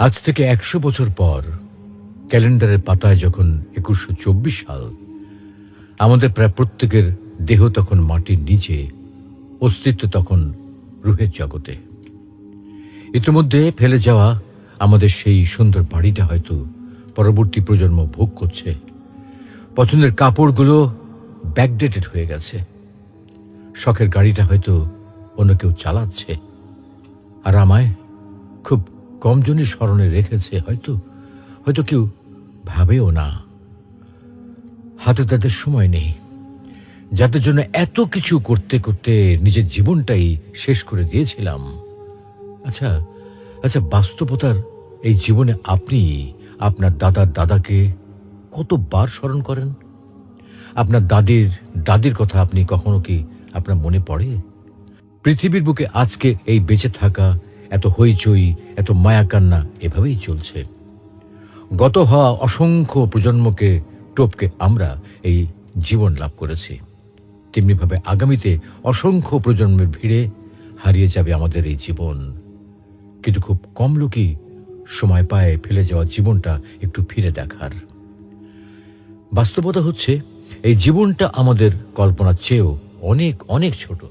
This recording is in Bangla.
আজ থেকে ১০০ বছর পর ক্যালেন্ডারের পাতায় যখন ২১২৪ সাল, আমাদের প্রায় প্রত্যেকের দেহ তখন মাটির নিচে, অস্তিত্ব তখন রুহের জগতে। ইতিমধ্যে ফেলে যাওয়া আমাদের সেই সুন্দর বাড়িটা হয়তো পরবর্তী প্রজন্ম ভোগ করছে। পছন্দের কাপড়গুলো ব্যাকডেটেড হয়ে গেছে। শখের গাড়িটা হয়তো অন্য কেউ চালাচ্ছে, আর আমায় খুব কম জনই স্মরণে রেখেছে, হয়তো হয়তো কেউ ভাবেও না। হাতে তাদের সময় নেই, যাদের জন্য এত কিছু করতে করতে নিজের জীবনটাই শেষ করে দিয়েছিলাম। আচ্ছা আচ্ছা, বাস্তবতার এই জীবনে আপনি আপনার দাদার দাদাকে কতবার স্মরণ করেন? আপনার দাদির কথা আপনি কখনো কি আপনার মনে পড়ে? পৃথিবীর বুকে আজকে এই বেঁচে থাকা, এত হইচই, এত মায়াকান্না এভাবেই চলছে। গত হওয়া অসংখ্য প্রজন্মকে টপকে আমরা এই জীবন লাভ করেছি। তেমনিভাবে আগামীতে অসংখ্য প্রজন্মের ভিড়ে হারিয়ে যাবে আমাদের এই জীবন। কিন্তু খুব কম লোকই সময় পায় ফেলে যাওয়া জীবনটা একটু ফিরে দেখার। বাস্তবতা হচ্ছে এই জীবনটা আমাদের কল্পনার চেয়েও অনেক অনেক ছোট।